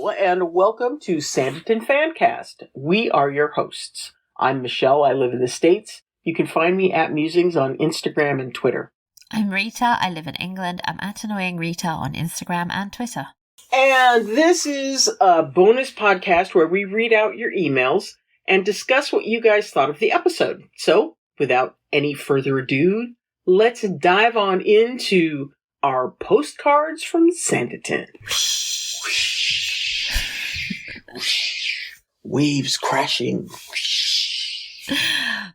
Hello, and welcome to Sanditon Fancast. We are your hosts. I'm Michelle. I live in the States. You can find me at Musings on Instagram and Twitter. I'm Rita. I live in England. I'm at Annoying Rita on Instagram and Twitter. And this is a bonus podcast where we read out your emails and discuss what you guys thought of the episode. So, without any further ado, let's dive on into our postcards from Sanditon. Waves crashing.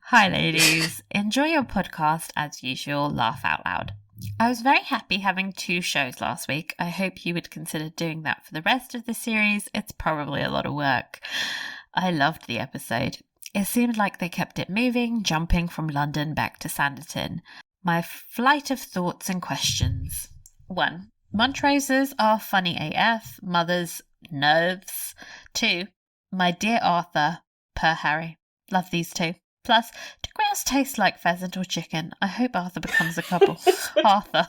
Hi ladies. Enjoy your podcast as usual. Laugh out loud. I was very happy having 2 shows last week. I hope you would consider doing that for the rest of the series. It's probably a lot of work. I loved the episode. It seemed like they kept it moving, jumping from London back to Sanditon. My flight of thoughts and questions. 1. Montroses are funny AF. Mothers, nerves. 2. My dear Arthur, per Harry. Love these 2. Plus, do grouse taste like pheasant or chicken? I hope Arthur becomes a couple. Arthur.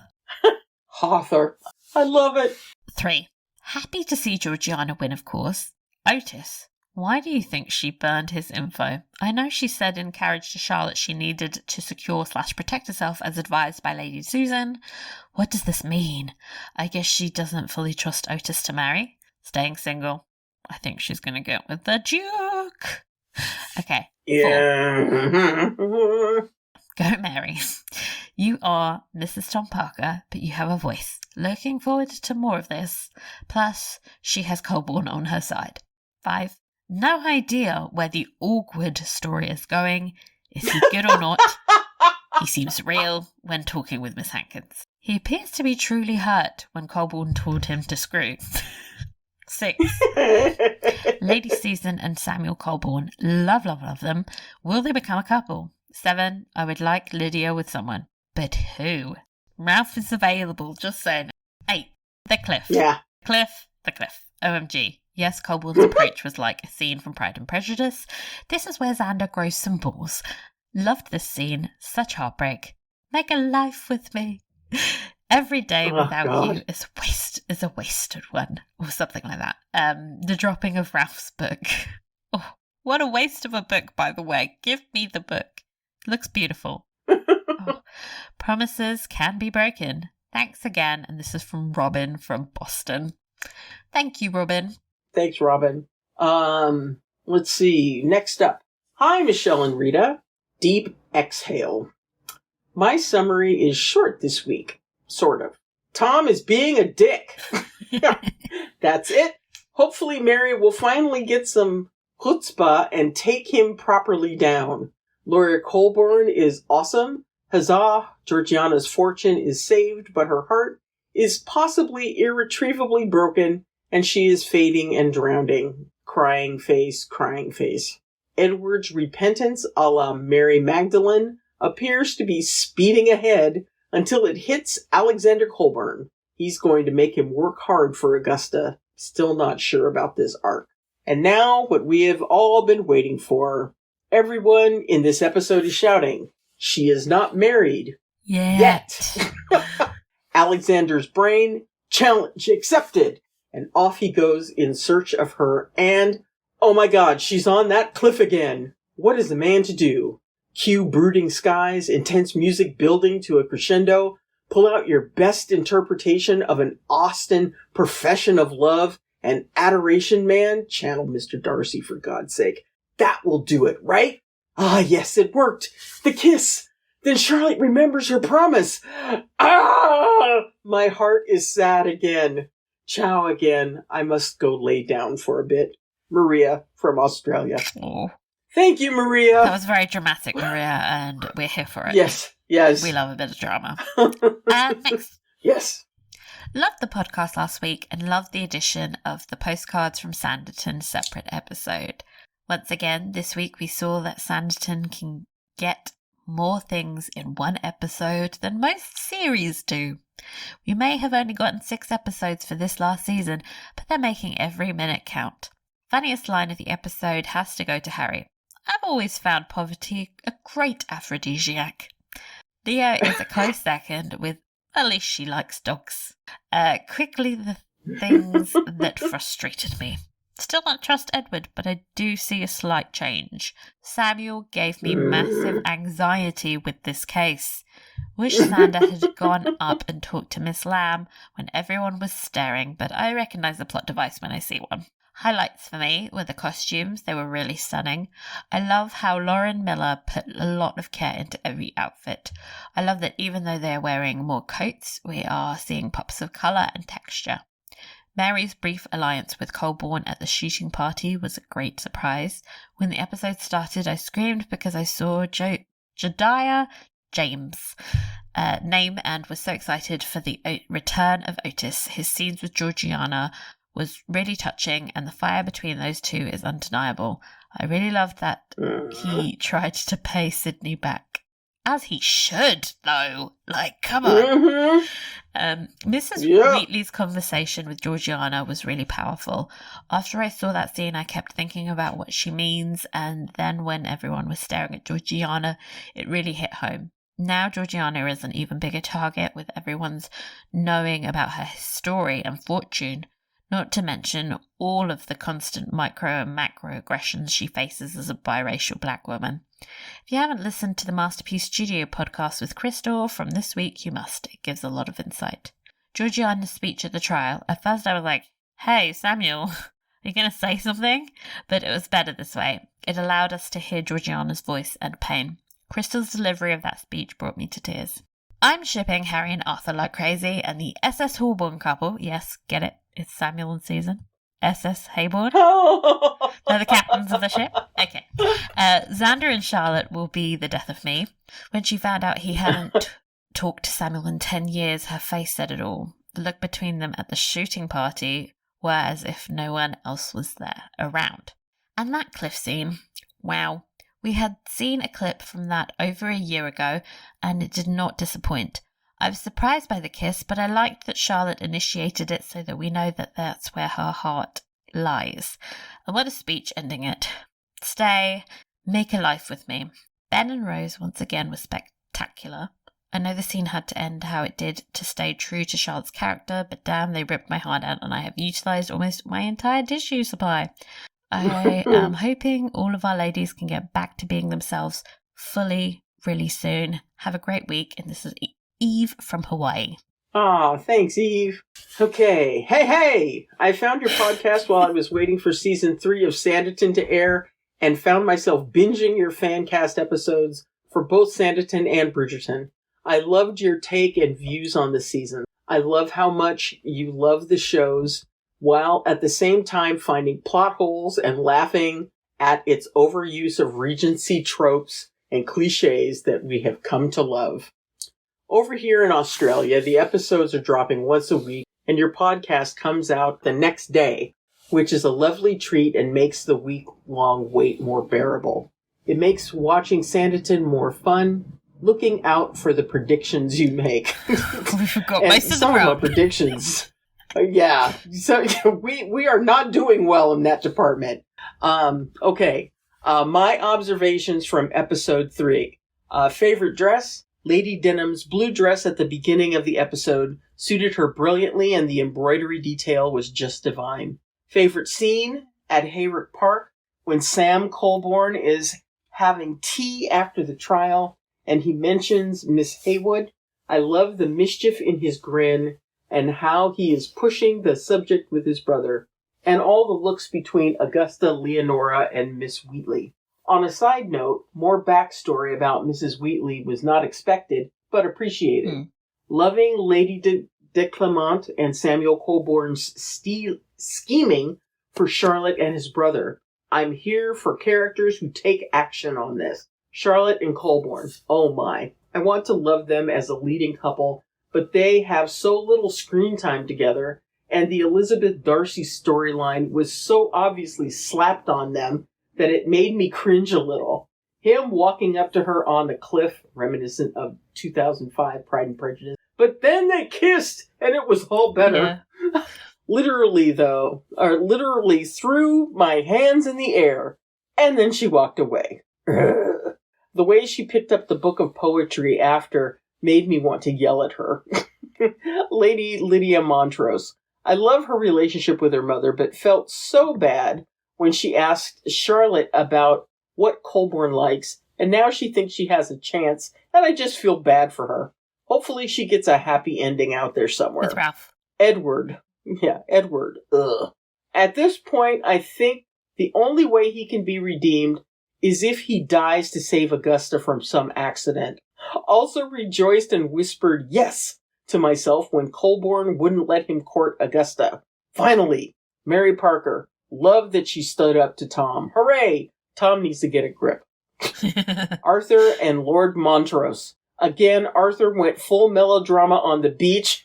I love it. 3. Happy to see Georgiana win, of course. Otis. Why do you think she burned his info? I know she said in Carriage to Charlotte she needed to secure/protect herself as advised by Lady Susan. What does this mean? I guess she doesn't fully trust Otis to marry. Staying single. I think she's going to get with the Duke. Okay. Yeah. 4. Go Mary. You are Mrs. Tom Parker, but you have a voice. Looking forward to more of this. Plus, she has Colborne on her side. 5. No idea where the awkward story is going. Is he good or not? He seems real when talking with Miss Hankins. He appears to be truly hurt when Colborne told him to screw. 6. Lady Susan and Samuel Colborne. Love them. Will they become a couple? 7. I would like Lydia with someone. But who? Ralph is available, just saying. 8. The cliff. Yeah. The cliff. OMG. Yes, Colborne's approach was like a scene from Pride and Prejudice. This is where Xander grows some balls. Loved this scene. Such heartbreak. Make a life with me. Every day without you is a wasted one. Or something like that. The dropping of Ralph's book. Oh, what a waste of a book, by the way. Give me the book. Looks beautiful. Oh, promises can be broken. Thanks again. And this is from Robin from Boston. Thank you, Robin. Thanks, Robin. Let's see. Next up. Hi, Michelle and Rita. Deep exhale. My summary is short this week. Sort of. Tom is being a dick. That's it. Hopefully Mary will finally get some chutzpah and take him properly down. Laura Colborne is awesome. Huzzah, Georgiana's fortune is saved, but her heart is possibly irretrievably broken, and she is fading and drowning. Crying face. Edward's repentance a la Mary Magdalene appears to be speeding ahead until it hits Alexander Colborne. He's going to make him work hard for Augusta. Still not sure about this arc. And now, what we have all been waiting for. Everyone in this episode is shouting, she is not married. Yet. Alexander's brain, challenge accepted. And off he goes in search of her. And, oh my god, she's on that cliff again. What is the man to do? Cue brooding skies, intense music building to a crescendo. Pull out your best interpretation of an Austen profession of love and adoration, man. Channel Mr. Darcy, for God's sake. That will do it, right? Ah, yes, it worked. The kiss. Then Charlotte remembers her promise. Ah! My heart is sad again. Ciao again. I must go lay down for a bit. Maria from Australia. Oh. Thank you, Maria. That was very dramatic, Maria, and we're here for it. Yes. We love a bit of drama. Next. Yes. Loved the podcast last week and loved the addition of the Postcards from Sanditon separate episode. Once again, this week we saw that Sanditon can get more things in one episode than most series do. We may have only gotten 6 episodes for this last season, but they're making every minute count. Funniest line of the episode has to go to Harry. I've always found poverty a great aphrodisiac. Leo is a close second with, at least she likes dogs. Quickly, things that frustrated me. Still don't trust Edward, but I do see a slight change. Samuel gave me massive anxiety with this case. Wish Sander had gone up and talked to Miss Lamb when everyone was staring, but I recognise the plot device when I see one. Highlights for me were the costumes. They were really stunning. I love how Lauren Miller put a lot of care into every outfit. I love that even though they're wearing more coats, we are seeing pops of colour and texture. Mary's brief alliance with Colborne at the shooting party was a great surprise. When the episode started, I screamed because I saw Jediah James' name and was so excited for the return of Otis. His scenes with Georgiana was really touching, and the fire between those two is undeniable. I really loved that he tried to pay Sydney back. As he should, though. Like, come on. Mrs. Wheatley's conversation with Georgiana was really powerful. After I saw that scene, I kept thinking about what she means, and then when everyone was staring at Georgiana, it really hit home. Now Georgiana is an even bigger target, with everyone's knowing about her story and fortune, not to mention all of the constant micro and macro aggressions she faces as a biracial black woman. If you haven't listened to the Masterpiece Studio podcast with Crystal from this week, you must. It gives a lot of insight. Georgiana's speech at the trial. At first I was like, hey, Samuel, are you going to say something? But it was better this way. It allowed us to hear Georgiana's voice and pain. Crystal's delivery of that speech brought me to tears. I'm shipping Harry and Arthur like crazy, and the SS Heybourne couple, yes, get it, it's Samuel and Susan. SS Heybourne. They're the captains of the ship. Okay. Xander and Charlotte will be the death of me. When she found out he hadn't talked to Samuel in 10 years, her face said it all. The look between them at the shooting party were as if no one else was there around. And that cliff scene, wow. We had seen a clip from that over a year ago, and it did not disappoint. I was surprised by the kiss, but I liked that Charlotte initiated it so that we know that that's where her heart lies. And what a speech ending it. Stay, make a life with me. Ben and Rose once again were spectacular. I know the scene had to end how it did to stay true to Charlotte's character, but damn, they ripped my heart out and I have utilised almost my entire tissue supply. I am hoping all of our ladies can get back to being themselves fully really soon. Have a great week, and this is Eve from Hawaii. Aw, thanks, Eve. Okay. Hey! I found your podcast while I was waiting for season 3 of Sanditon to air and found myself binging your fan cast episodes for both Sanditon and Bridgerton. I loved your take and views on the season. I love how much you love the shows while at the same time finding plot holes and laughing at its overuse of Regency tropes and cliches that we have come to love. Over here in Australia, the episodes are dropping once a week, and your podcast comes out the next day, which is a lovely treat and makes the week-long wait more bearable. It makes watching Sanditon more fun, looking out for the predictions you make. We forgot most of them. Some of my predictions. Yeah, so we are not doing well in that department. Okay, my observations from episode 3. Favorite dress? Lady Denham's blue dress at the beginning of the episode suited her brilliantly, and the embroidery detail was just divine. Favorite scene? At Hayrick Park, when Sam Colborne is having tea after the trial, and he mentions Miss Heywood. I love the mischief in his grin, and how he is pushing the subject with his brother, and all the looks between Augusta, Leonora, and Miss Wheatley. On a side note, more backstory about Mrs. Wheatley was not expected, but appreciated. Loving Lady de Clement and Samuel Colborne's scheming for Charlotte and his brother. I'm here for characters who take action on this. Charlotte and Colborne. Oh my. I want to love them as a leading couple, but they have so little screen time together, and the Elizabeth Darcy storyline was so obviously slapped on them that it made me cringe a little. Him walking up to her on the cliff, reminiscent of 2005 Pride and Prejudice. But then they kissed, and it was all better. Yeah. Literally threw my hands in the air, and then she walked away. The way she picked up the book of poetry after made me want to yell at her. Lady Lydia Montrose. I love her relationship with her mother, but felt so bad when she asked Charlotte about what Colborne likes, and now she thinks she has a chance, and I just feel bad for her. Hopefully she gets a happy ending out there somewhere. With Ralph. Edward. Yeah, Edward. Ugh. At this point, I think the only way he can be redeemed is if he dies to save Augusta from some accident. Also rejoiced and whispered yes to myself when Colborne wouldn't let him court Augusta. Finally, Mary Parker. Loved that she stood up to Tom. Hooray! Tom needs to get a grip. Arthur and Lord Montrose. Again, Arthur went full melodrama on the beach,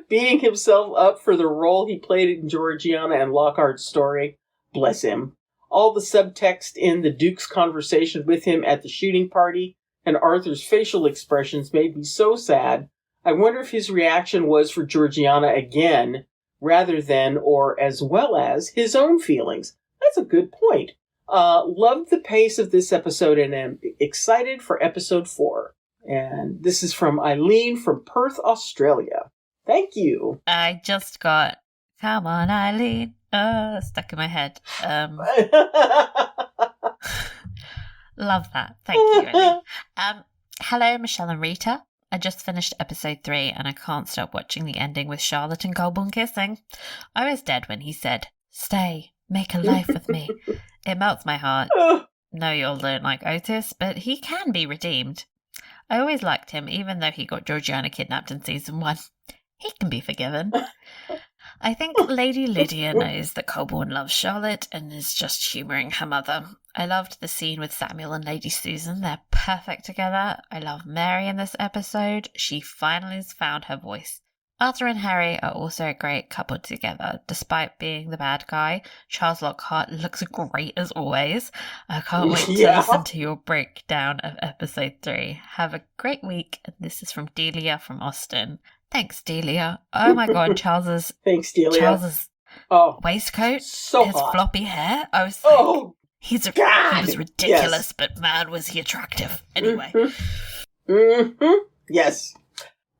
beating himself up for the role he played in Georgiana and Lockhart's story. Bless him. All the subtext in the Duke's conversation with him at the shooting party and Arthur's facial expressions made me so sad. I wonder if his reaction was for Georgiana again, rather than or as well as his own feelings. That's a good point. Loved the pace of this episode and am excited for episode 4. And this is from Eileen from Perth, Australia. Thank you. I just got, come on, Eileen, stuck in my head. Love that. Thank you, Eileen. Hello, Michelle and Rita. I just finished episode 3 and I can't stop watching the ending with Charlotte and Colborne kissing. I was dead when he said, stay, make a life with me. It melts my heart. No, you all don't like Otis, but he can be redeemed. I always liked him, even though he got Georgiana kidnapped in season 1. He can be forgiven. I think Lady Lydia knows that Colborne loves Charlotte and is just humouring her mother. I loved the scene with Samuel and Lady Susan. They're perfect together. I love Mary in this episode. She finally has found her voice. Arthur and Harry are also a great couple together. Despite being the bad guy, Charles Lockhart looks great as always. I can't wait to listen to your breakdown of episode 3. Have a great week. And this is from Delia from Austin. Thanks, Delia. Oh my god, Charles's Thanks, Delia. Charles's waistcoat, so his hot. Floppy hair. I was like, he was ridiculous, yes. but man, was he attractive. Anyway. Yes.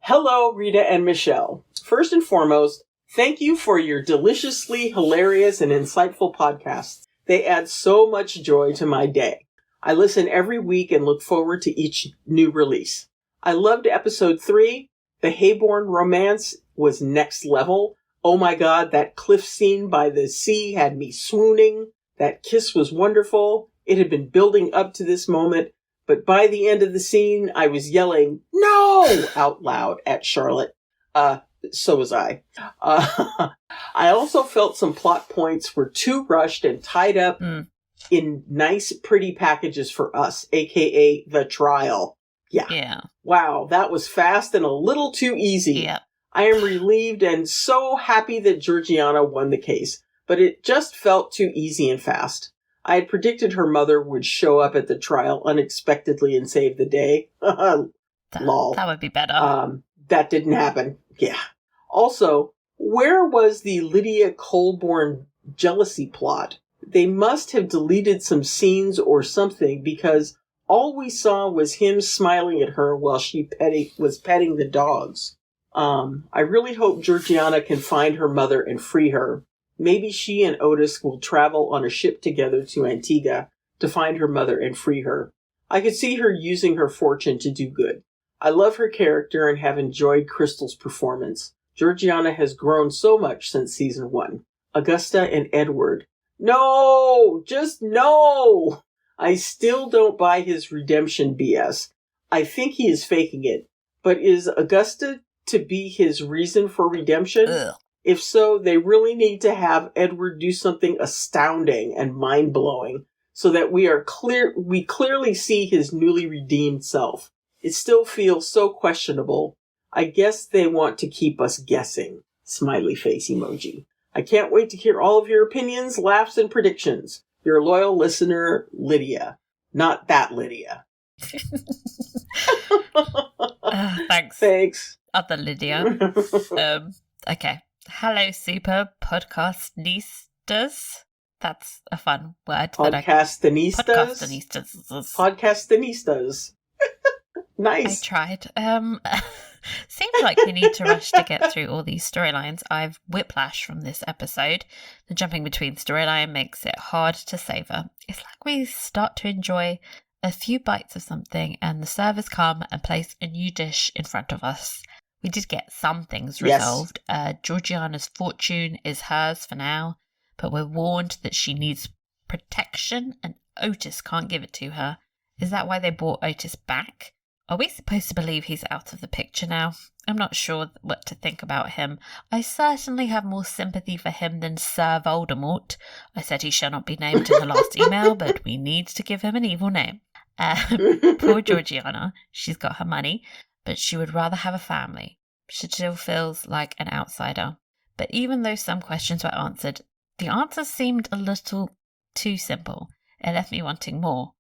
Hello, Rita and Michelle. First and foremost, thank you for your deliciously hilarious and insightful podcasts. They add so much joy to my day. I listen every week and look forward to each new release. I loved episode 3. The Heybourne romance was next level. Oh my god, that cliff scene by the sea had me swooning. That kiss was wonderful. It had been building up to this moment, but by the end of the scene, I was yelling, no, out loud at Charlotte. So was I. I also felt some plot points were too rushed and tied up in nice, pretty packages for us, aka the trial. Yeah. Wow, that was fast and a little too easy. Yeah. I am relieved and so happy that Georgiana won the case, but it just felt too easy and fast. I had predicted her mother would show up at the trial unexpectedly and save the day. Lol. That would be better. That didn't happen. Yeah. Also, where was the Lydia Colborne jealousy plot? They must have deleted some scenes or something because all we saw was him smiling at her while she was petting the dogs. I really hope Georgiana can find her mother and free her. Maybe she and Otis will travel on a ship together to Antigua to find her mother and free her. I could see her using her fortune to do good. I love her character and have enjoyed Crystal's performance. Georgiana has grown so much since season 1. Augusta and Edward. No! Just no! I still don't buy his redemption BS. I think he is faking it. But is Augusta to be his reason for redemption? Ugh. If so, they really need to have Edward do something astounding and mind-blowing so that we clearly see his newly redeemed self. It still feels so questionable. I guess they want to keep us guessing. Smiley face emoji. I can't wait to hear all of your opinions, laughs, and predictions. Your loyal listener, Lydia. Not that Lydia. Thanks. Thanks. Other Lydia. Okay. Hello, super podcastinistas. That's a fun word. Podcastinistas. Podcastinistas. Podcastinistas. Nice. I tried. Seems like we need to rush to get through all these storylines. I've whiplash from this episode. The jumping between storyline makes it hard to savour. It's like we start to enjoy a few bites of something and the servers come and place a new dish in front of us. We did get some things resolved. Yes. Georgiana's fortune is hers for now, but we're warned that she needs protection and Otis can't give it to her. Is that why they brought Otis back? Are we supposed to believe he's out of the picture now? I'm not sure what to think about him. I certainly have more sympathy for him than Sir Voldemort. I said he shall not be named in the last email, but we need to give him an evil name. Poor Georgiana. She's got her money, but she would rather have a family. She still feels like an outsider. But even though some questions were answered, the answers seemed a little too simple. It left me wanting more.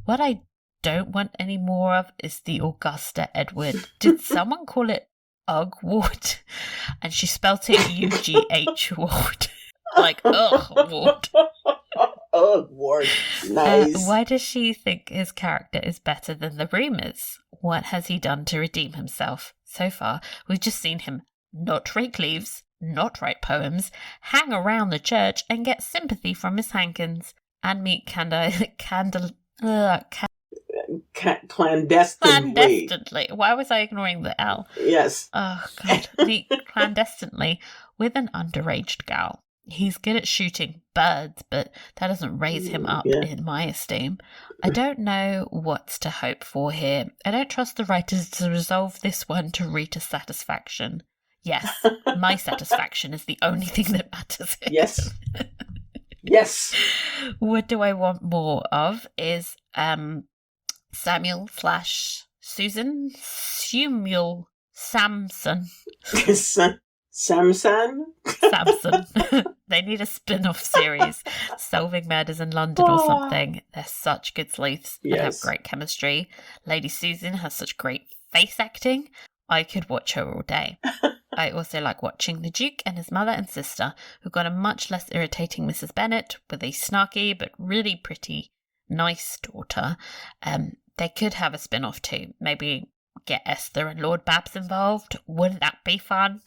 What I don't want any more of is the Augusta Edward. Did someone call it Ugward? And she spelt it U-G-H Ward. Like, ugh, Ward. Ugward. Nice. Why does she think his character is better than the rumors? What has he done to redeem himself? So far, we've just seen him not rake leaves, not write poems, hang around the church and get sympathy from Miss Hankins, and meet clandestinely. Clandestinely. Why was I ignoring the L? Yes. Oh, God. Meet clandestinely with an underaged gal. He's good at shooting birds, but that doesn't raise him up in my esteem. I don't know what's to hope for here. I don't trust the writers to resolve this one to Rita's satisfaction. Yes, my satisfaction is the only thing that matters here. Yes. Yes. What do I want more of is Samuel/Susan Samuel Samson. Samson? Samson. They need a spin-off series, Solving Murders in London or something. They're such good sleuths and have great chemistry. Lady Susan has such great face acting. I could watch her all day. I also like watching the Duke and his mother and sister, who got a much less irritating Mrs. Bennet with a snarky but really pretty, nice daughter. They could have a spin-off too. Maybe get Esther and Lord Babs involved. Wouldn't that be fun?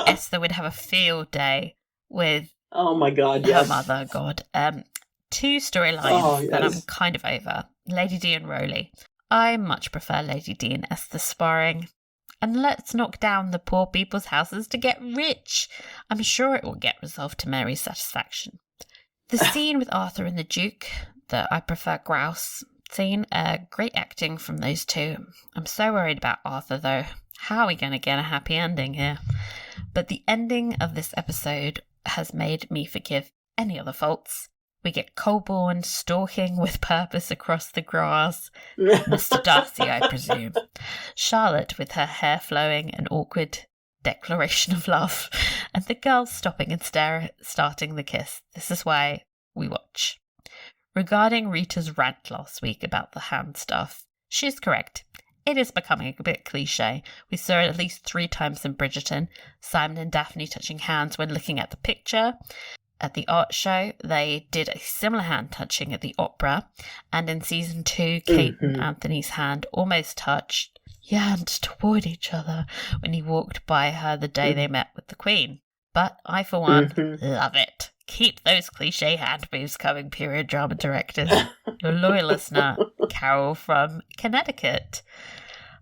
Esther would have a field day with her mother. God. Two storylines that I'm kind of over. Lady D and Rowley. I much prefer Lady D and Esther sparring. And let's knock down the poor people's houses to get rich. I'm sure it will get resolved to Mary's satisfaction. The scene with Arthur and the Duke, the I prefer grouse scene, great acting from those two. I'm so worried about Arthur though. How are we going to get a happy ending here? But the ending of this episode has made me forgive any other faults. We get Colborne stalking with purpose across the grass. Mr. Darcy, I presume. Charlotte with her hair flowing, an awkward declaration of love. And the girls stopping and starting the kiss. This is why we watch. Regarding Rita's rant last week about the hand stuff, she's correct. It is becoming a bit cliche. We saw it at least 3 times in Bridgerton. Simon and Daphne touching hands when looking at the picture. At the art show, they did a similar hand touching at the opera. And in season 2, Kate and Anthony's hand almost touched, yearned toward each other when he walked by her the day they met with the Queen. But I, for one, love it. Keep those cliche hand moves coming, period drama directors. Your loyal listener, Carol from Connecticut.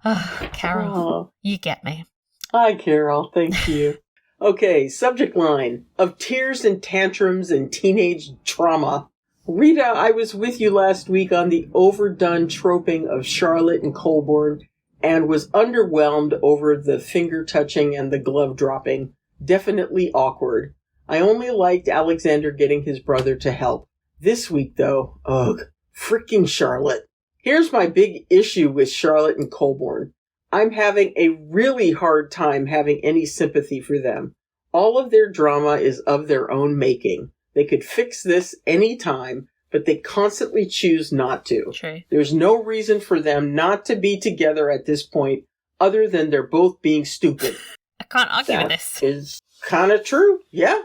Oh, Carol, you get me. Hi, Carol. Thank you. Okay, subject line. Of tears and tantrums and teenage trauma. Rita, I was with you last week on the overdone troping of Charlotte and Colborne and was underwhelmed over the finger touching and the glove dropping. Definitely awkward. I only liked Alexander getting his brother to help. This week, though, freaking Charlotte. Here's my big issue with Charlotte and Colborne. I'm having a really hard time having any sympathy for them. All of their drama is of their own making. They could fix this any time, but they constantly choose not to. True. There's no reason for them not to be together at this point, other than they're both being stupid. I can't argue with this. That is kind of true, yeah.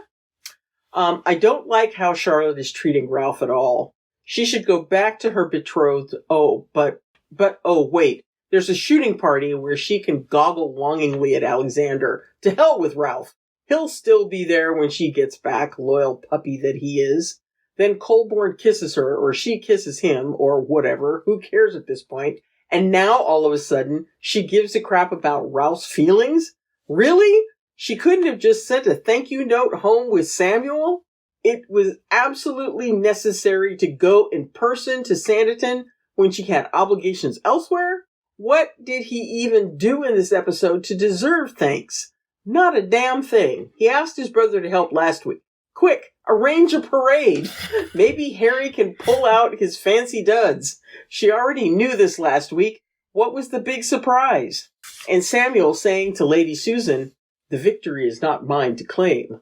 I don't like how Charlotte is treating Ralph at all. She should go back to her betrothed. Wait. There's a shooting party where she can goggle longingly at Alexander. To hell with Ralph. He'll still be there when she gets back, loyal puppy that he is. Then Colborne kisses her, or she kisses him, or whatever. Who cares at this point? And now, all of a sudden, she gives a crap about Ralph's feelings? Really? She couldn't have just sent a thank you note home with Samuel? It was absolutely necessary to go in person to Sanditon when she had obligations elsewhere? What did he even do in this episode to deserve thanks? Not a damn thing. He asked his brother to help last week. Quick, arrange a parade. Maybe Harry can pull out his fancy duds. She already knew this last week. What was the big surprise? And Samuel saying to Lady Susan, the victory is not mine to claim.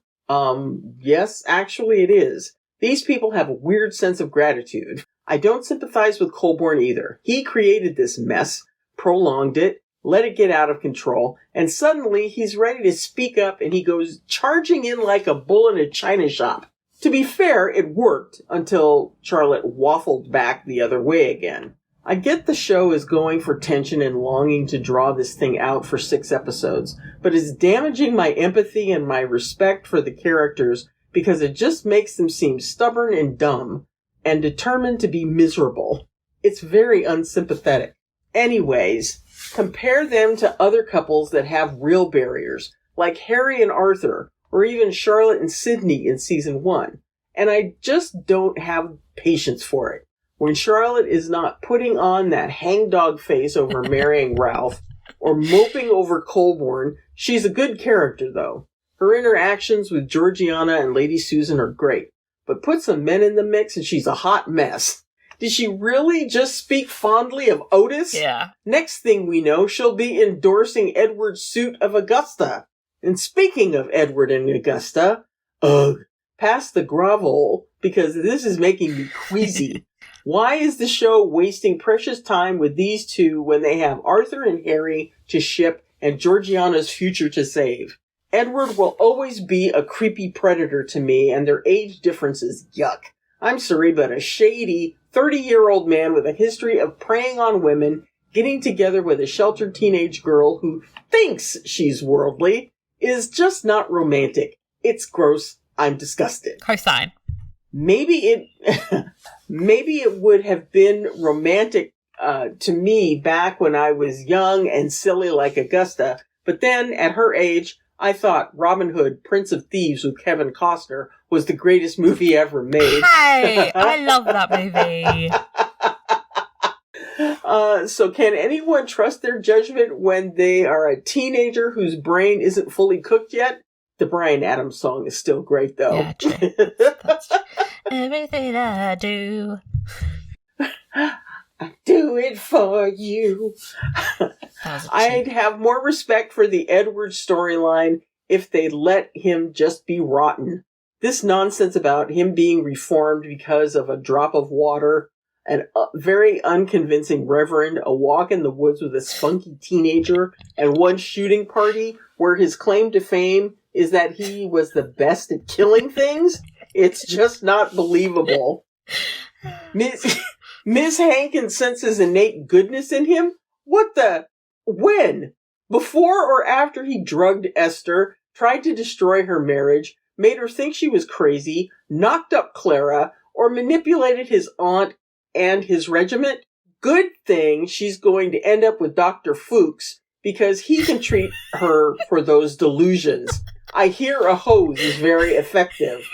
Yes, actually it is. These people have a weird sense of gratitude. I don't sympathize with Colborne either. He created this mess, prolonged it, let it get out of control, and suddenly he's ready to speak up and he goes charging in like a bull in a china shop. To be fair, it worked until Charlotte waffled back the other way again. I get the show is going for tension and longing to draw this thing out for 6 episodes, but it's damaging my empathy and my respect for the characters because it just makes them seem stubborn and dumb and determined to be miserable. It's very unsympathetic. Anyways, compare them to other couples that have real barriers, like Harry and Arthur, or even Charlotte and Sydney in season 1, and I just don't have patience for it. When Charlotte is not putting on that hangdog face over marrying Ralph, or moping over Colborne, she's a good character, though. Her interactions with Georgiana and Lady Susan are great, but put some men in the mix and she's a hot mess. Did she really just speak fondly of Otis? Yeah. Next thing we know, she'll be endorsing Edward's suit of Augusta. And speaking of Edward and Augusta, pass the grovel, because this is making me queasy. Why is the show wasting precious time with these two when they have Arthur and Harry to ship and Georgiana's future to save? Edward will always be a creepy predator to me, and their age difference is yuck. I'm sorry, but a shady 30-year-old man with a history of preying on women, getting together with a sheltered teenage girl who thinks she's worldly, is just not romantic. It's gross. I'm disgusted. Cosign. Maybe it would have been romantic to me back when I was young and silly like Augusta, but then at her age, I thought Robin Hood, Prince of Thieves with Kevin Costner was the greatest movie ever made. Hey, I love that movie. So can anyone trust their judgment when they are a teenager whose brain isn't fully cooked yet? The Bryan Adams song is still great, though. Yeah, true. That's true. Everything I do, I do it for you. I'd have more respect for the Edward storyline if they let him just be rotten. This nonsense about him being reformed because of a drop of water, an very unconvincing reverend, a walk in the woods with a spunky teenager, and one shooting party where his claim to fame is that he was the best at killing things. It's just not believable. Miss Hankins senses innate goodness in him? What the? When? Before or after he drugged Esther, tried to destroy her marriage, made her think she was crazy, knocked up Clara, or manipulated his aunt and his regiment? Good thing she's going to end up with Dr. Fuchs, because he can treat her for those delusions. I hear a hose is very effective.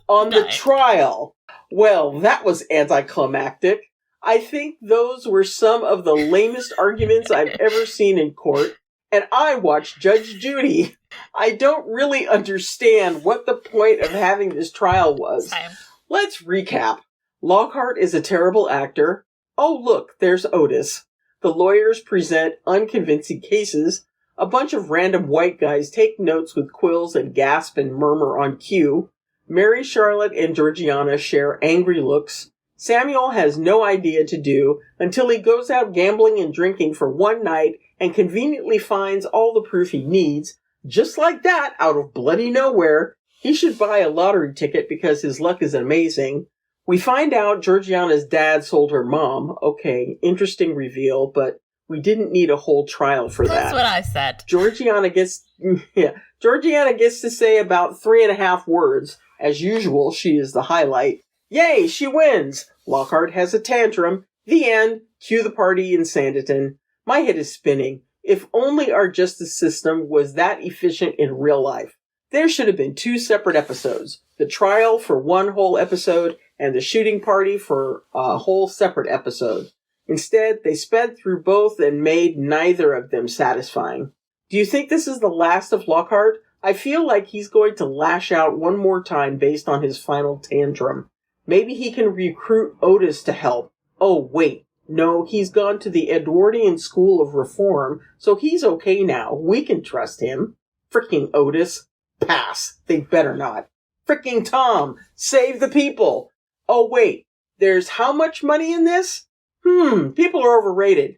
On the trial, well, that was anticlimactic. I think those were some of the lamest arguments I've ever seen in court, and I watched Judge Judy. I don't really understand what the point of having this trial was. Same. Let's recap. Lockhart is a terrible actor. Oh, look, there's Otis. The lawyers present unconvincing cases. A bunch of random white guys take notes with quills and gasp and murmur on cue. Mary, Charlotte, and Georgiana share angry looks. Samuel has no idea to do until he goes out gambling and drinking for one night and conveniently finds all the proof he needs. Just like that, out of bloody nowhere, he should buy a lottery ticket because his luck is amazing. We find out Georgiana's dad sold her mom. Okay, interesting reveal, but we didn't need a whole trial for that. That's what I said. Georgiana gets to say about 3.5 words. As usual, she is the highlight. Yay, she wins! Lockhart has a tantrum. The end. Cue the party in Sanditon. My head is spinning. If only our justice system was that efficient in real life. There should have been 2 separate episodes. The trial for one whole episode and the shooting party for a whole separate episode. Instead, they sped through both and made neither of them satisfying. Do you think this is the last of Lockhart? I feel like he's going to lash out one more time based on his final tantrum. Maybe he can recruit Otis to help. Oh, wait. No, he's gone to the Edwardian School of Reform, so he's okay now. We can trust him. Fricking Otis. Pass. They better not. Fricking Tom. Save the people. Oh, wait. There's how much money in this? People are overrated.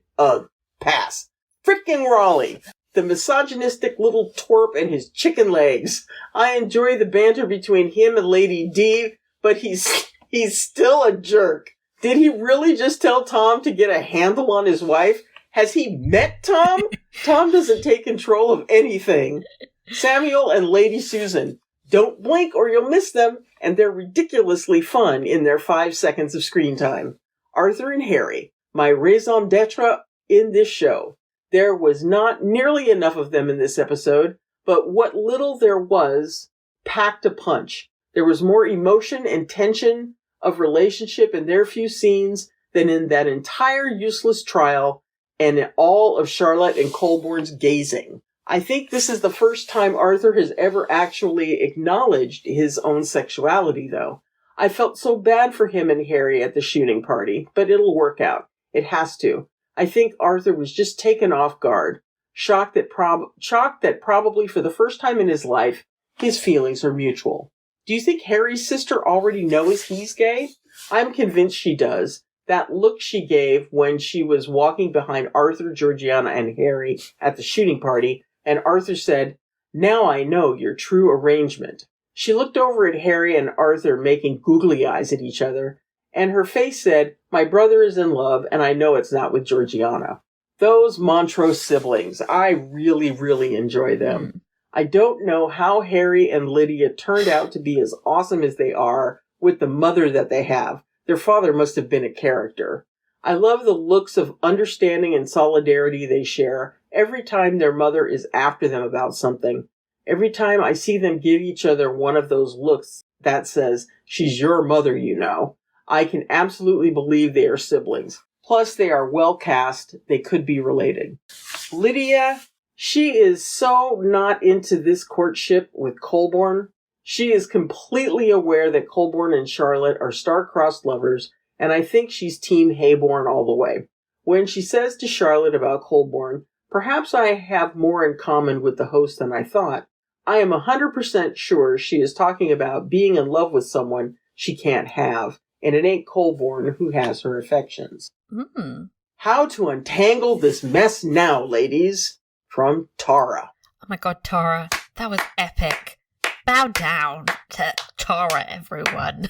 Pass. Fricking Raleigh. The misogynistic little twerp and his chicken legs. I enjoy the banter between him and Lady D, but he's still a jerk. Did he really just tell Tom to get a handle on his wife? Has he met Tom? Tom doesn't take control of anything. Samuel and Lady Susan. Don't blink or you'll miss them, and they're ridiculously fun in their 5 seconds of screen time. Arthur and Harry, my raison d'etre in this show. There was not nearly enough of them in this episode, but what little there was packed a punch. There was more emotion and tension of relationship in their few scenes than in that entire useless trial and in all of Charlotte and Colborne's gazing. I think this is the first time Arthur has ever actually acknowledged his own sexuality, though. I felt so bad for him and Harry at the shooting party, but it'll work out. It has to. I think Arthur was just taken off guard, shocked that probably for the first time in his life, his feelings are mutual. Do you think Harry's sister already knows he's gay? I'm convinced she does. That look she gave when she was walking behind Arthur, Georgiana, and Harry at the shooting party, and Arthur said, "Now I know your true arrangement." She looked over at Harry and Arthur making googly eyes at each other, and her face said, "My brother is in love, and I know it's not with Georgiana." Those Montrose siblings, I really, really enjoy them. I don't know how Harry and Lydia turned out to be as awesome as they are with the mother that they have. Their father must have been a character. I love the looks of understanding and solidarity they share every time their mother is after them about something. Every time I see them give each other one of those looks that says, "She's your mother, you know," I can absolutely believe they are siblings. Plus, they are well cast. They could be related. Lydia, she is so not into this courtship with Colborne. She is completely aware that Colborne and Charlotte are star-crossed lovers, and I think she's Team Heybourne all the way. When she says to Charlotte about Colborne, "Perhaps I have more in common with the host than I thought," I am 100% sure she is talking about being in love with someone she can't have, and it ain't Colborne who has her affections. How to untangle this mess now, ladies? From Tara. Oh my god, Tara, that was epic. Bow down to Tara, everyone.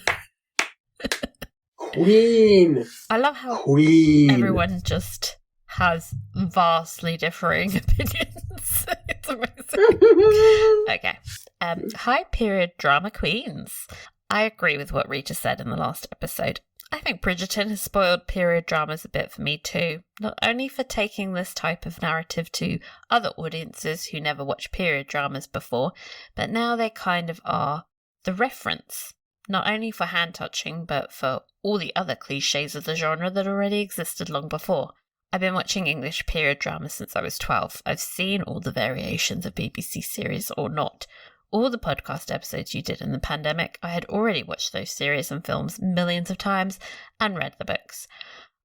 Queen. I love how Queen. Everyone just has vastly differing opinions. It's amazing. Okay. Hi, period drama queens. I agree with what Rita said in the last episode. I think Bridgerton has spoiled period dramas a bit for me too, not only for taking this type of narrative to other audiences who never watched period dramas before, but now they kind of are the reference, not only for hand-touching, but for all the other cliches of the genre that already existed long before. I've been watching English period dramas since I was 12. I've seen all the variations of BBC series or not. All the podcast episodes you did in the pandemic, I had already watched those series and films millions of times and read the books.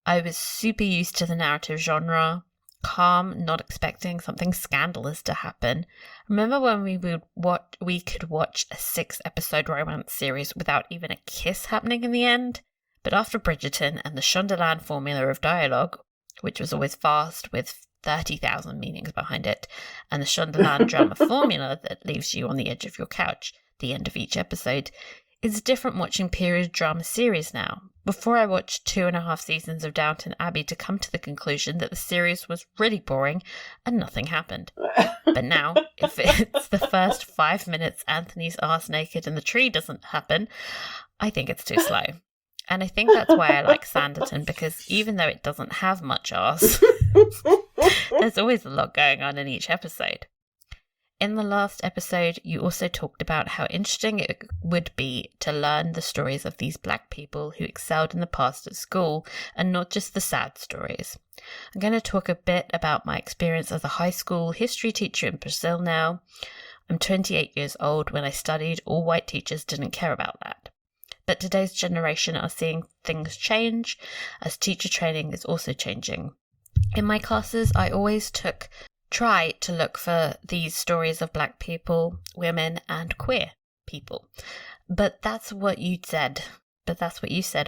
I was super used to the narrative genre, calm, not expecting something scandalous to happen. Remember when we could watch a 6-episode romance series without even a kiss happening in the end? But after Bridgerton and the Shondaland formula of dialogue, which was always fast with 30,000 meanings behind it, and the Shondaland drama formula that leaves you on the edge of your couch, the end of each episode, It's different watching period drama series now. Before I watched 2.5 seasons of Downton Abbey to come to the conclusion that the series was really boring and nothing happened. But now, if it's the first 5 minutes Anthony's arse naked and the tree doesn't happen, I think it's too slow. And I think that's why I like Sanditon, because even though it doesn't have much arse, there's always a lot going on in each episode. In the last episode, you also talked about how interesting it would be to learn the stories of these Black people who excelled in the past at school, and not just the sad stories. I'm going to talk a bit about my experience as a high school history teacher in Brazil now. I'm 28 years old. When I studied, all white teachers didn't care about that. But today's generation are seeing things change, as teacher training is also changing. In my classes, I always try to look for these stories of Black people, women, and queer people. But that's what you said.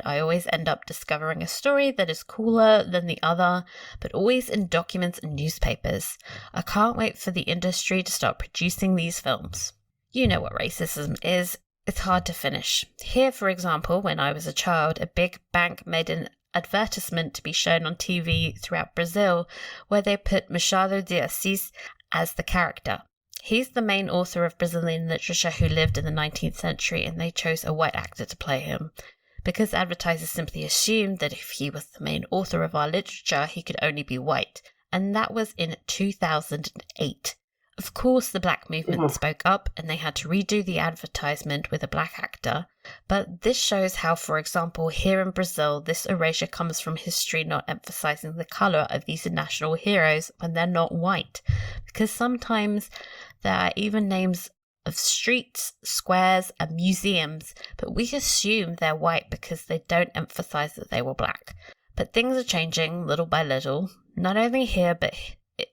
I always end up discovering a story that is cooler than the other, but always in documents and newspapers. I can't wait for the industry to start producing these films. You know what racism is. It's hard to finish. Here, for example, when I was a child, a big bank made an advertisement to be shown on TV throughout Brazil, where they put Machado de Assis as the character. He's the main author of Brazilian literature who lived in the 19th century, and they chose a white actor to play him, because advertisers simply assumed that if he was the main author of our literature, he could only be white, and that was in 2008. Of course, the Black movement spoke up, and they had to redo the advertisement with a Black actor. But this shows how, for example, here in Brazil, this erasure comes from history not emphasizing the color of these national heroes when they're not white. Because sometimes there are even names of streets, squares, and museums, but we assume they're white because they don't emphasize that they were Black. But things are changing little by little, not only here, but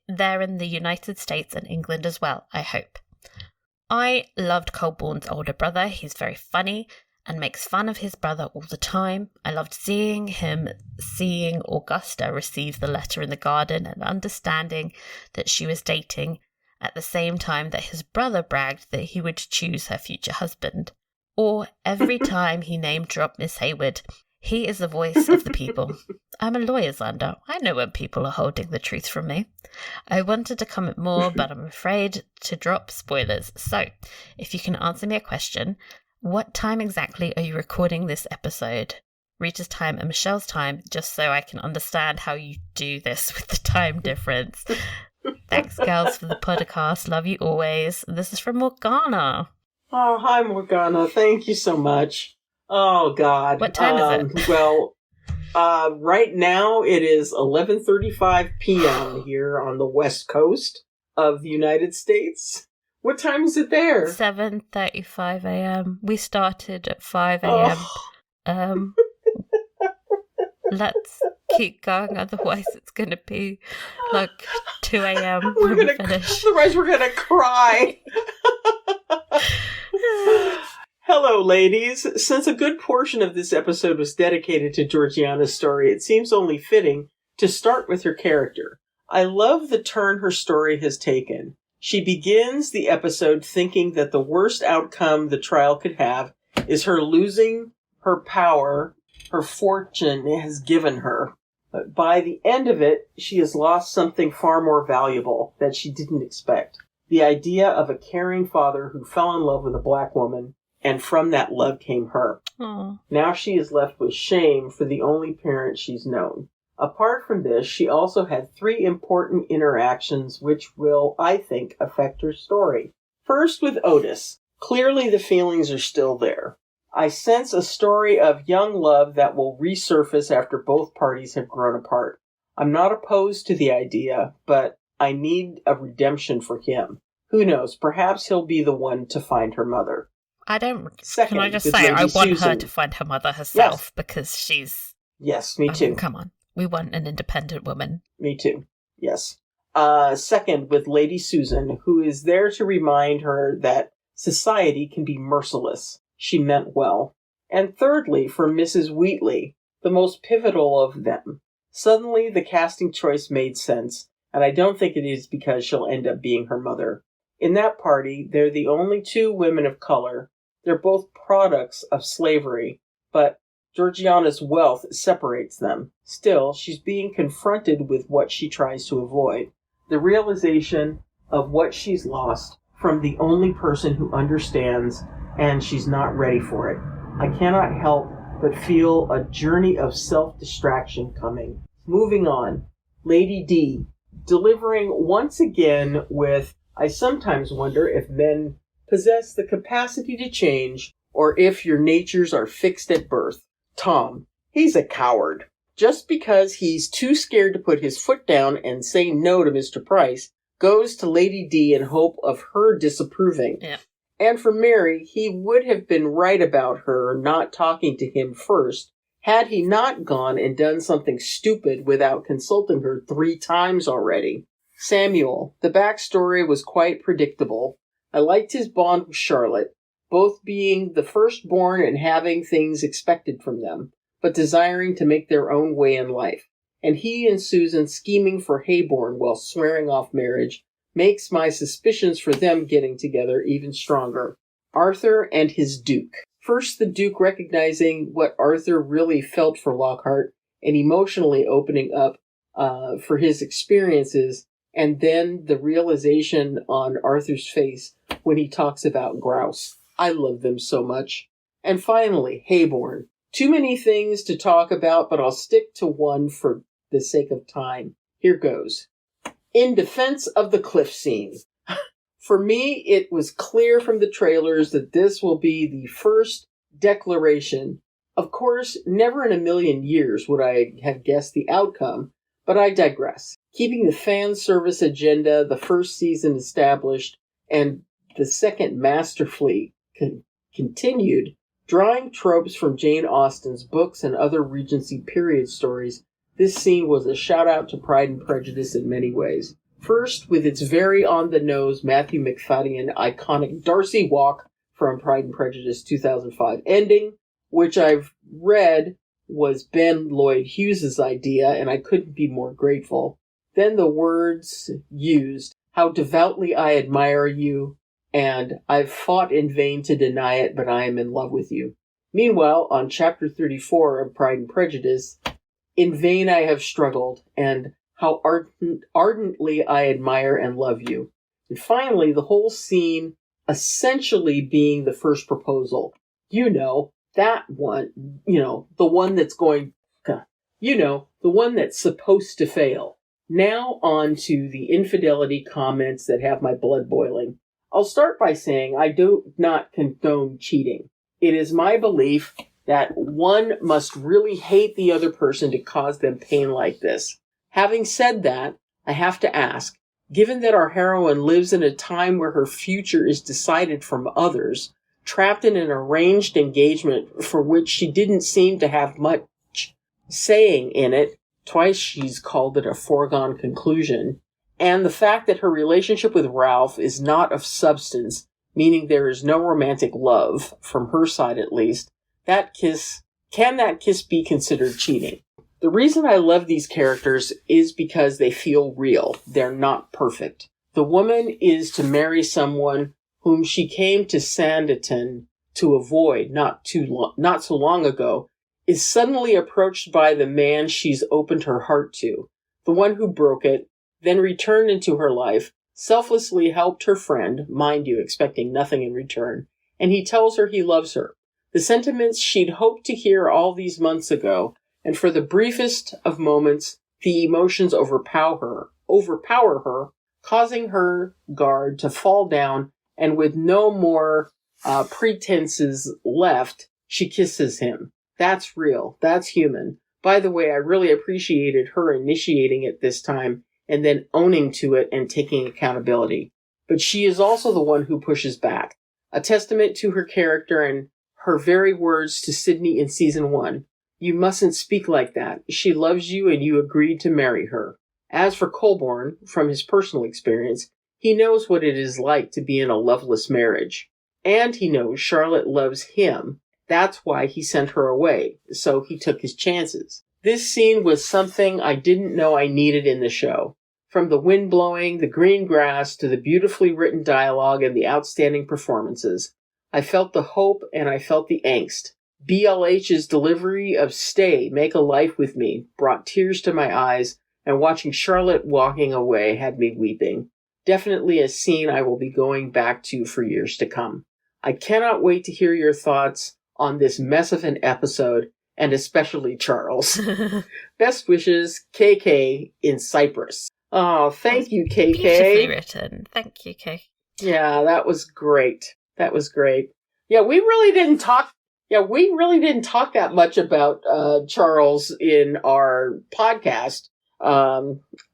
there in the United States and England as well, I hope. I loved Colborne's older brother. He's very funny and makes fun of his brother all the time. I loved seeing Augusta receive the letter in the garden and understanding that she was dating at the same time that his brother bragged that he would choose her future husband. Or every time he name-dropped Miss Hayward. He is the voice of the people. I'm a lawyer, Xander. I know when people are holding the truth from me. I wanted to comment more, but I'm afraid to drop spoilers. So, if you can answer me a question, what time exactly are you recording this episode? Rita's time and Michelle's time, just so I can understand how you do this with the time difference. Thanks, girls, for the podcast. Love you always. This is from Morgana. Oh, hi, Morgana. Thank you so much. Oh, God. What time is it? Well, right now it is 11:35 p.m. here on the West Coast of the United States. What time is it there? 7:35 a.m. We started at 5 a.m. Oh. Let's keep going, otherwise it's going to be like 2 a.m. when we finish. Otherwise we're going to cry. Hello, ladies. Since a good portion of this episode was dedicated to Georgiana's story, it seems only fitting to start with her character. I love the turn her story has taken. She begins the episode thinking that the worst outcome the trial could have is her losing her power her fortune has given her. But by the end of it, she has lost something far more valuable that she didn't expect. The idea of a caring father who fell in love with a Black woman, and from that love came her. Aww. Now she is left with shame for the only parent she's known. Apart from this, she also had 3 important interactions which will, I think, affect her story. First, with Otis. Clearly the feelings are still there. I sense a story of young love that will resurface after both parties have grown apart. I'm not opposed to the idea, but I need a redemption for him. Who knows, perhaps he'll be the one to find her mother. Second, can I just say, I want her to find her mother herself, yes. Because she's... Yes, me too. Come on. We want an independent woman. Me too. Yes. Second, with Lady Susan, who is there to remind her that society can be merciless. She meant well. And thirdly, for Mrs. Wheatley, the most pivotal of them. Suddenly, the casting choice made sense, and I don't think it is because she'll end up being her mother. In that party, they're the only 2 women of color, They're both products of slavery, but Georgiana's wealth separates them. Still, she's being confronted with what she tries to avoid. The realization of what she's lost from the only person who understands, and she's not ready for it. I cannot help but feel a journey of self-distraction coming. Moving on, Lady D, delivering once again with, I sometimes wonder if men possess the capacity to change, or if your natures are fixed at birth. Tom, he's a coward. Just because he's too scared to put his foot down and say no to Mr. Price, goes to Lady D in hope of her disapproving. Yeah. And for Mary, he would have been right about her not talking to him first, had he not gone and done something stupid without consulting her 3 times already. Samuel, the backstory was quite predictable. I liked his bond with Charlotte, both being the firstborn and having things expected from them, but desiring to make their own way in life. And he and Susan scheming for Heybourne while swearing off marriage makes my suspicions for them getting together even stronger. Arthur and his Duke. First, the Duke recognizing what Arthur really felt for Lockhart and emotionally opening up for his experiences, and then the realization on Arthur's face when he talks about grouse. I love them so much. And finally, Heybourne. Too many things to talk about, but I'll stick to one for the sake of time. Here goes. In defense of the cliff scene. For me, it was clear from the trailers that this will be the first declaration. Of course, never in a million years would I have guessed the outcome, but I digress. Keeping the fan service agenda, the first season established, and the second masterfully continued, drawing tropes from Jane Austen's books and other Regency period stories, this scene was a shout-out to Pride and Prejudice in many ways. First, with its very on-the-nose Matthew Macfadyen iconic Darcy Walk from Pride and Prejudice 2005 ending, which I've read was Ben Lloyd Hughes' idea, and I couldn't be more grateful. Then the words used, how devoutly I admire you, and I've fought in vain to deny it, but I am in love with you. Meanwhile, on chapter 34 of Pride and Prejudice, in vain I have struggled, and how ardently I admire and love you. And finally, the whole scene essentially being the first proposal. You know, that one, the one that's going, the one that's supposed to fail. Now on to the infidelity comments that have my blood boiling. I'll start by saying I do not condone cheating. It is my belief that one must really hate the other person to cause them pain like this. Having said that, I have to ask, given that our heroine lives in a time where her future is decided from others, trapped in an arranged engagement for which she didn't seem to have much saying in it, twice she's called it a foregone conclusion, and the fact that her relationship with Ralph is not of substance, meaning there is no romantic love, from her side at least, can that kiss be considered cheating? The reason I love these characters is because they feel real. They're not perfect. The woman is to marry someone whom she came to Sanditon to avoid not so long ago, is suddenly approached by the man she's opened her heart to, the one who broke it, then returned into her life, selflessly helped her friend, mind you, expecting nothing in return, and he tells her he loves her. The sentiments she'd hoped to hear all these months ago, and for the briefest of moments, the emotions overpower her, causing her guard to fall down, and with no more pretenses left, she kisses him. That's real. That's human. By the way, I really appreciated her initiating it this time, and then owning to it and taking accountability. But she is also the one who pushes back. A testament to her character and her very words to Sydney in season 1. You mustn't speak like that. She loves you and you agreed to marry her. As for Colborne, from his personal experience, he knows what it is like to be in a loveless marriage. And he knows Charlotte loves him. That's why he sent her away, so he took his chances. This scene was something I didn't know I needed in the show. From the wind blowing, the green grass, to the beautifully written dialogue and the outstanding performances. I felt the hope and I felt the angst. BLH's delivery of "Stay, Make a Life with Me" brought tears to my eyes, and watching Charlotte walking away had me weeping. Definitely a scene I will be going back to for years to come. I cannot wait to hear your thoughts on this mess of an episode, and especially Charles. Best wishes, KK in Cyprus. Oh, thank you, KK. Beautifully written. Thank you, KK. Yeah, that was great. That was great. Yeah, we really didn't talk that much about Charles in our podcast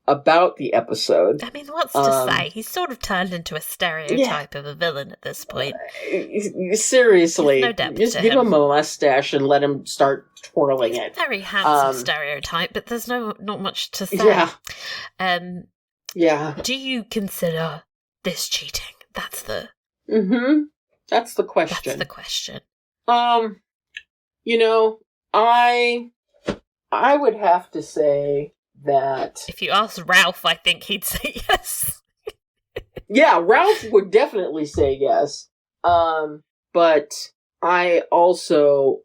about the episode. I mean, what's to say? He's sort of turned into a stereotype of a villain at this point. Seriously. There's no depth just to give him him a mustache and let him start twirling it. Very handsome stereotype, but there's not much to say. Yeah. Yeah. Do you consider this cheating? That's the... That's the question. That's the question. You know, I would have to say that... If you asked Ralph, I think he'd say yes. Yeah, Ralph would definitely say yes. But I also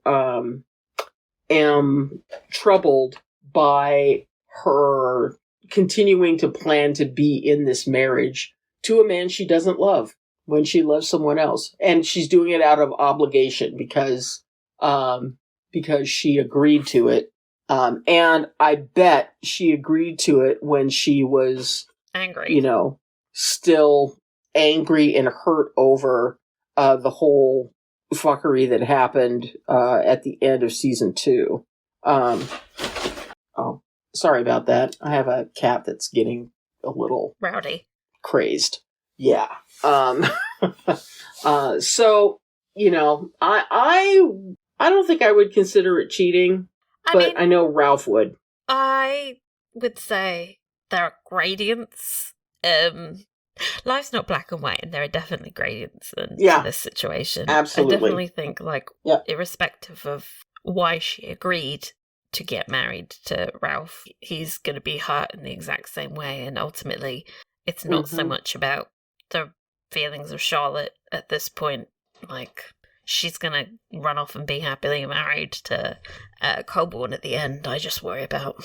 am troubled by her continuing to plan to be in this marriage to a man she doesn't love when she loves someone else. And she's doing it out of obligation because she agreed to it. And I bet she agreed to it when she was angry, you know, still angry and hurt over the whole fuckery that happened at the end of season 2. Oh, sorry about that. I have a cat that's getting a little rowdy, crazed. Yeah. So, you know, I don't think I would consider it cheating, but I know Ralph would. I would say there are gradients. Life's not black and white, and there are definitely gradients in this situation. Absolutely. I definitely think, irrespective of why she agreed to get married to Ralph, he's going to be hurt in the exact same way, and ultimately, it's not so much about the feelings of Charlotte at this point. Like, she's going to run off and be happily married to Colborne at the end. I just worry about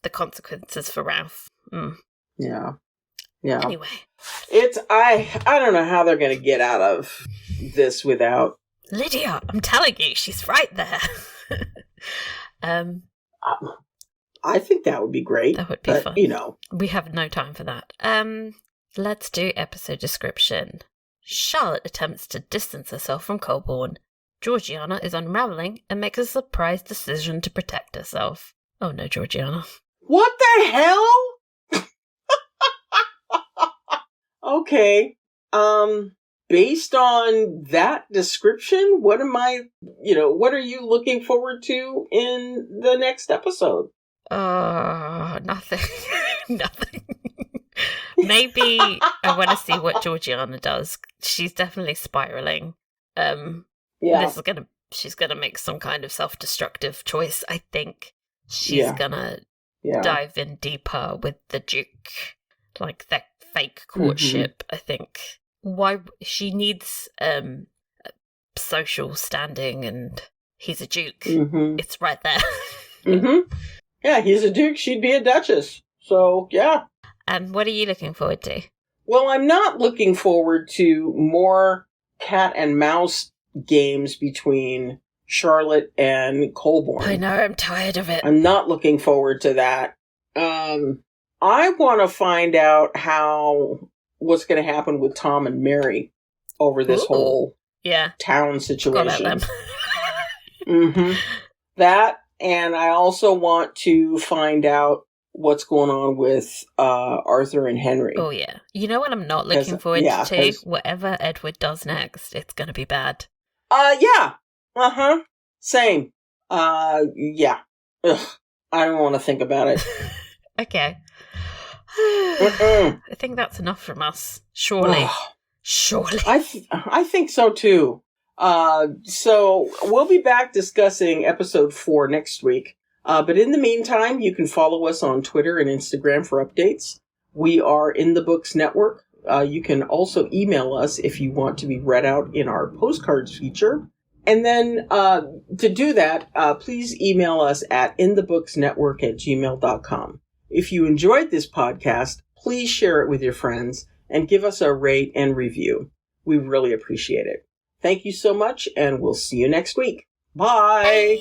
the consequences for Ralph. Yeah. Yeah. Anyway. I don't know how they're going to get out of this without... Lydia, I'm telling you, she's right there. I think that would be great. That would be fun. You know. We have no time for that. Let's do episode description. Charlotte attempts to distance herself from Colborne. Georgiana is unraveling and makes a surprise decision to protect herself. Oh no, Georgiana. What the hell? Okay. Based on that description, what are you looking forward to in the next episode? Nothing. Nothing. Maybe I want to see what Georgiana does. She's definitely spiraling. She's gonna make some kind of self-destructive choice. I think she's gonna dive in deeper with the Duke, like that fake courtship. I think why she needs social standing, and he's a Duke. It's right there. Yeah, he's a Duke. She'd be a Duchess. So yeah. And what are you looking forward to? Well, I'm not looking forward to more cat and mouse games between Charlotte and Colborne. I know, I'm tired of it. I'm not looking forward to that. I want to find out what's going to happen with Tom and Mary over this whole town situation. That, and I also want to find out what's going on with Arthur and Henry. Oh, yeah. You know what I'm not looking forward to? Whatever Edward does next, it's going to be bad. Yeah. Same. Yeah. Ugh. I don't want to think about it. Okay. I think that's enough from us. Surely. Surely. I think so, too. So we'll be back discussing episode 4 next week. But in the meantime, you can follow us on Twitter and Instagram for updates. We are In the Books Network. You can also email us if you want to be read out in our postcards feature. And then to do that, please email us at inthebooksnetwork@gmail.com. If you enjoyed this podcast, please share it with your friends and give us a rate and review. We really appreciate it. Thank you so much, and we'll see you next week. Bye! Bye.